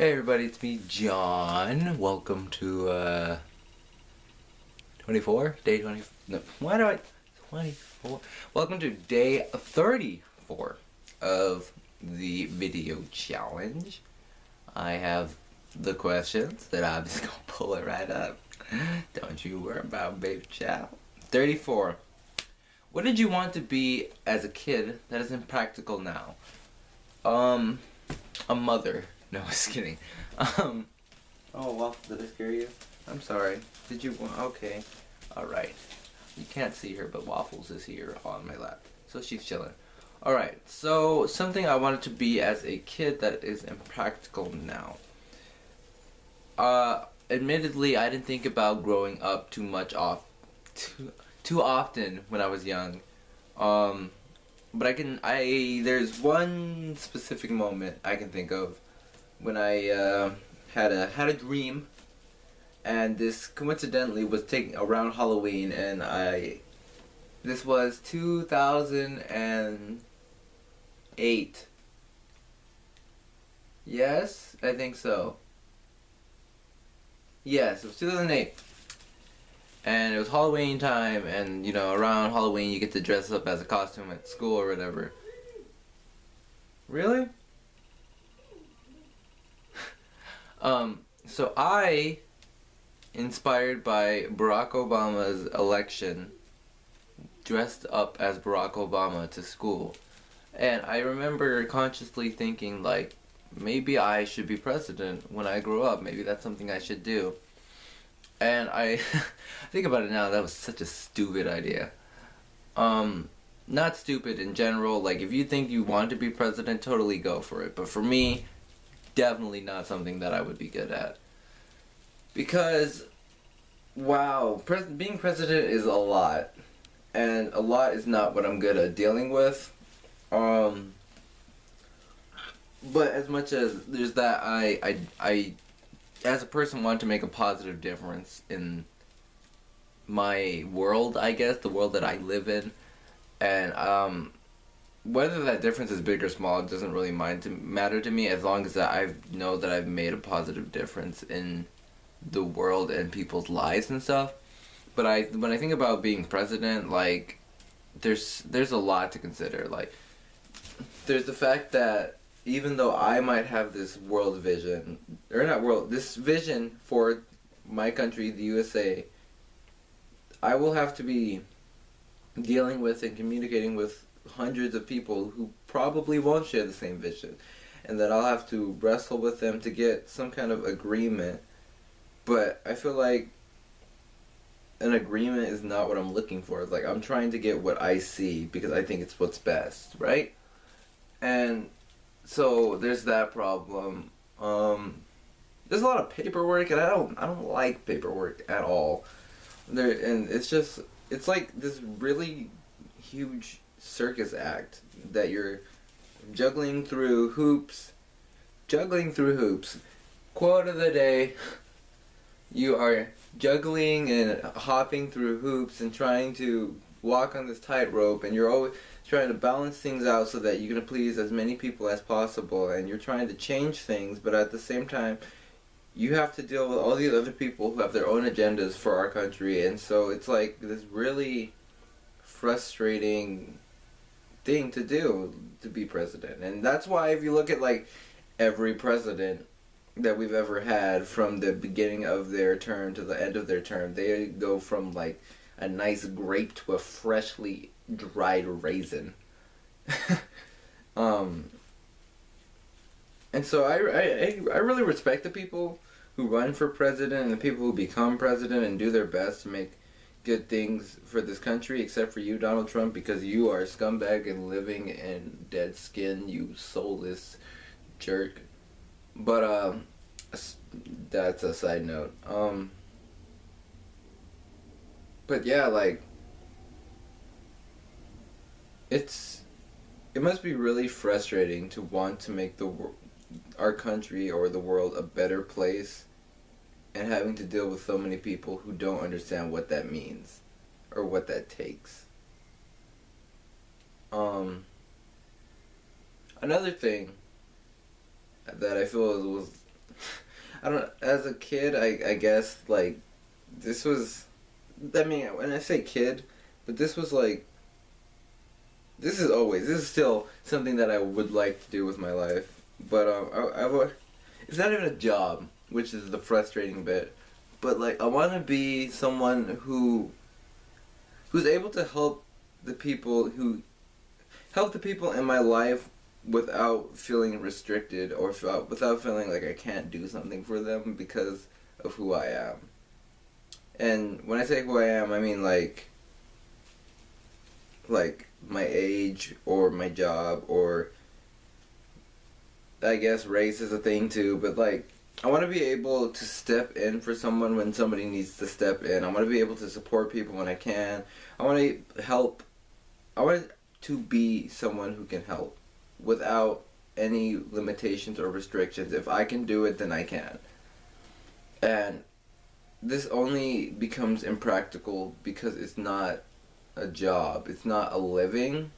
Hey everybody, it's me, John. Welcome to 24? Day 20? No, why do I 24? Welcome to day 34 of the video challenge. I have the questions that I'm just gonna pull it right up. Don't you worry about baby child. 34. What did you want to be as a kid that isn't practical now? A mother. No, just kidding. Oh, well, did I scare you? I'm sorry. Did you? Okay. Alright. You can't see her, but Waffles is here on my lap. So she's chilling. Alright, so something I wanted to be as a kid that is impractical now. Admittedly, I didn't think about growing up too often when I was young. But there's one specific moment I can think of when I had a dream, and this coincidentally was taking around Halloween, and this was 2008. Yes, I think so. Yes, it was 2008. And it was Halloween time, and around Halloween you get to dress up as a costume at school or whatever. Really? So I, inspired by Barack Obama's election, dressed up as Barack Obama to school. And I remember consciously thinking, like, maybe I should be president when I grow up. Maybe that's something I should do. And I think about it now, that was such a stupid idea. Not stupid in general, like if you think you want to be president, totally go for it. But for me, definitely not something that I would be good at. Because, wow, being president is a lot. And a lot is not what I'm good at dealing with. But as much as there's that, I as a person want to make a positive difference in my world, I guess, the world that I live in. And whether that difference is big or small, it doesn't really matter to me, as long as that I know that I've made a positive difference in the world and people's lives and stuff. But when I think about being president, like, there's a lot to consider. Like, there's the fact that even though I might have this world vision, this vision for my country, the USA, I will have to be dealing with and communicating with hundreds of people who probably won't share the same vision, and that I'll have to wrestle with them to get some kind of agreement. But I feel like an agreement is not what I'm looking for. It's like I'm trying to get what I see because I think it's what's best, right? And so there's that problem. There's a lot of paperwork, and I don't like paperwork at all. And it's like this really huge circus act that you're juggling through hoops. Quote of the day: you are juggling and hopping through hoops and trying to walk on this tightrope, and you're always trying to balance things out so that you're going to please as many people as possible, and you're trying to change things, but at the same time you have to deal with all these other people who have their own agendas for our country. And so it's like this really frustrating thing to do, to be president. And that's why if you look at like every president that we've ever had, from the beginning of their term to the end of their term, they go from like a nice grape to a freshly dried raisin. And so I really respect the people who run for president and the people who become president and do their best to make good things for this country, except for you, Donald Trump, because you are a scumbag and living in dead skin, you soulless jerk. But that's a side note. But yeah, like, it must be really frustrating to want to make our country or the world a better place, and having to deal with so many people who don't understand what that means or what that takes. Another thing that I feel was I don't. As a kid, I guess like this was. I mean, when I say kid, but this was like. This is always. This is still something that I would like to do with my life, but it's not even a job, which is the frustrating bit. But like, I want to be someone who's able to help the people in my life without feeling restricted or without feeling like I can't do something for them because of who I am. And when I say who I am, I mean like my age or my job, or I guess race is a thing too, but like I want to be able to step in for someone when somebody needs to step in. I want to be able to support people when I can. I want to help. I want to be someone who can help without any limitations or restrictions. If I can do it, then I can. And this only becomes impractical because it's not a job. It's not a living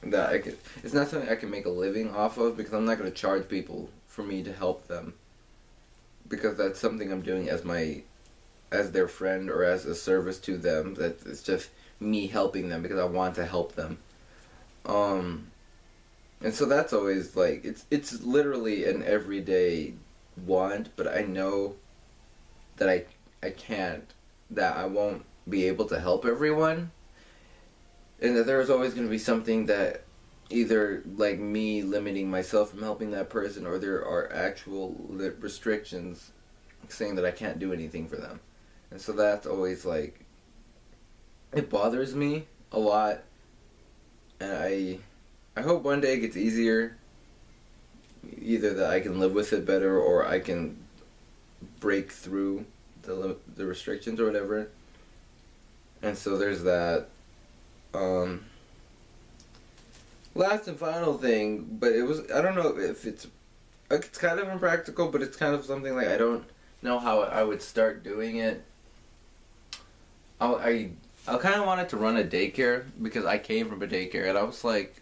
that I could. It's not something I can make a living off of, because I'm not going to charge people for me to help them, because that's something I'm doing as their friend or as a service to them. That it's just me helping them because I want to help them. And so that's always like it's literally an everyday want, but I know that I can't, that I won't be able to help everyone, and that there's always going to be something that either like me limiting myself from helping that person, or there are actual restrictions saying that I can't do anything for them. And so that's always like, it bothers me a lot, and I hope one day it gets easier, either that I can live with it better or I can break through the restrictions or whatever. And so there's that. Last and final thing, but I don't know if it's kind of impractical, but it's kind of something like I don't know how I would start doing it. I kind of wanted to run a daycare, because I came from a daycare, and I was like,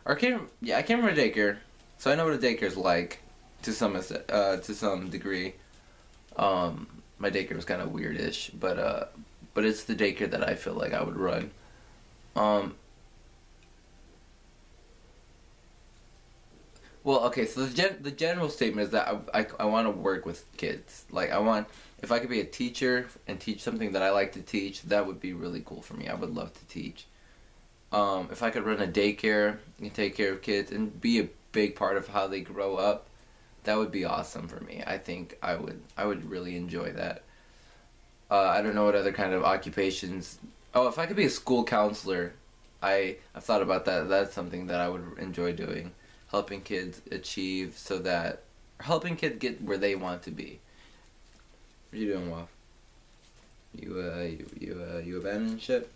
I came from a daycare, so I know what a daycare is like to some degree. My daycare was kind of weirdish, but it's the daycare that I feel like I would run. Well, okay, so the general statement is that I want to work with kids. Like, if I could be a teacher and teach something that I like to teach, that would be really cool for me. I would love to teach. If I could run a daycare and take care of kids and be a big part of how they grow up, that would be awesome for me. I think I would really enjoy that. I don't know what other kind of occupations. Oh, if I could be a school counselor, I've thought about that. That's something that I would enjoy doing. Helping kids helping kids get where they want to be. What are you doing, Waf? You abandoning ship?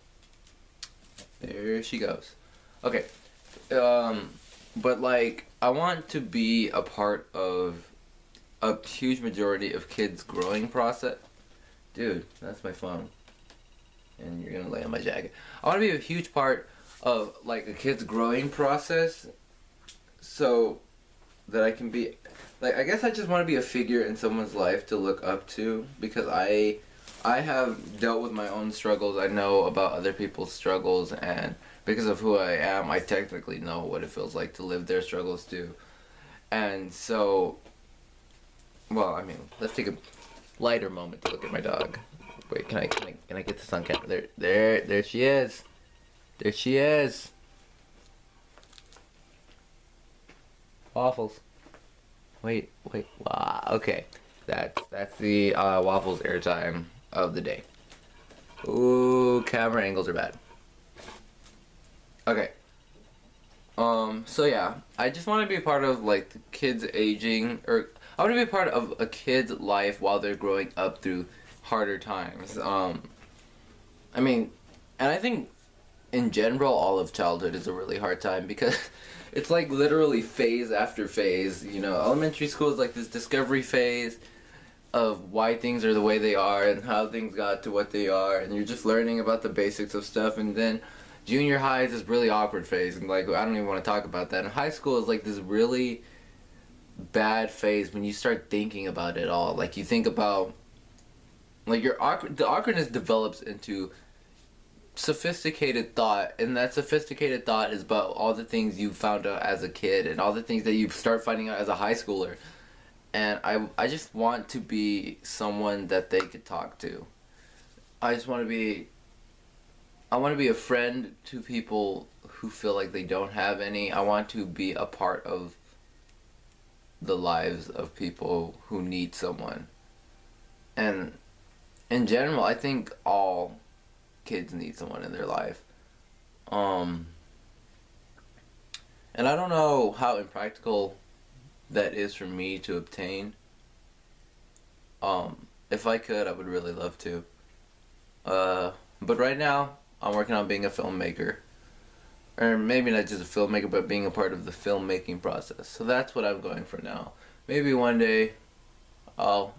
There she goes. Okay. But like, I want to be a part of a huge majority of kids' growing process. Dude, that's my phone. And you're gonna lay on my jacket. I want to be a huge part of like a kid's growing process, so that I can be, like, I guess I just want to be a figure in someone's life to look up to, because I have dealt with my own struggles. I know about other people's struggles, and because of who I am, I technically know what it feels like to live their struggles too. And so, well, I mean, let's take a lighter moment to look at my dog. Wait, can I get this on camera? There she is. There she is. Waffles. Wait. Wow. Okay, that's the Waffles airtime of the day. Ooh, camera angles are bad. Okay. So yeah, I just want to be a part of like the kids aging, or I want to be a part of a kid's life while they're growing up through harder times. I mean, and I think in general all of childhood is a really hard time, because it's like literally phase after phase. You know, elementary school is like this discovery phase of why things are the way they are and how things got to what they are, and you're just learning about the basics of stuff. And then junior high is this really awkward phase, and like I don't even want to talk about that. And high school is like this really bad phase when you start thinking about it all. Like you think about like the awkwardness develops into sophisticated thought, and that sophisticated thought is about all the things you found out as a kid and all the things that you start finding out as a high schooler. And I just want to be someone that they could talk to. I just want to be I want to be a friend to people who feel like they don't have any. I want to be a part of the lives of people who need someone. And in general, I think all kids need someone in their life. Um, and I don't know how impractical that is for me to obtain. If I could, I would really love to. But right now, I'm working on being a filmmaker. Or maybe not just a filmmaker, but being a part of the filmmaking process. So that's what I'm going for now. Maybe one day I'll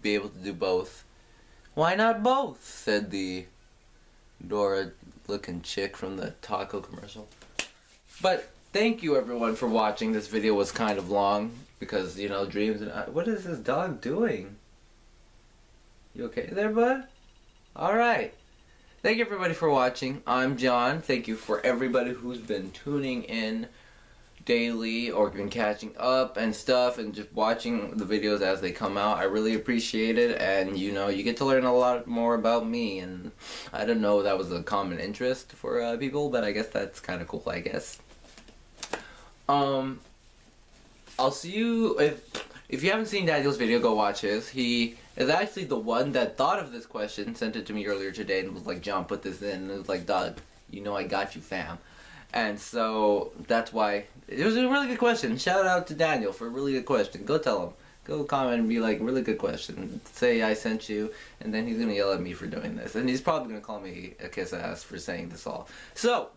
be able to do both. Why not both? Said the Dora looking chick from the taco commercial. But thank you everyone for watching. This video was kind of long because, you know, dreams and what is this dog doing? You okay there, bud? Alright. Thank you everybody for watching. I'm John. Thank you for everybody who's been tuning in daily or been catching up and stuff and just watching the videos as they come out. I really appreciate it, and you know, you get to learn a lot more about me, and I don't know if that was a common interest for people, but I guess that's kind of cool, I guess. I'll see you if you haven't seen Daniel's video, go watch his. He is actually the one that thought of this question, sent it to me earlier today, and was like, John, put this in. And it was like, Doug, you know I got you, fam. And so that's why it was a really good question. Shout out to Daniel for a really good question. Go tell him. Go comment and be like, really good question. Say I sent you, and then he's gonna yell at me for doing this. And he's probably gonna call me a kiss ass for saying this all. So,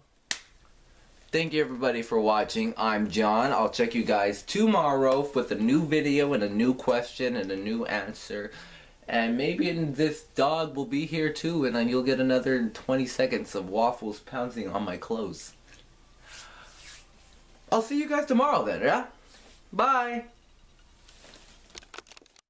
thank you everybody for watching. I'm John. I'll check you guys tomorrow with a new video and a new question and a new answer. And maybe this dog will be here too, and then you'll get another 20 seconds of Waffles pouncing on my clothes. I'll see you guys tomorrow then, yeah? Bye!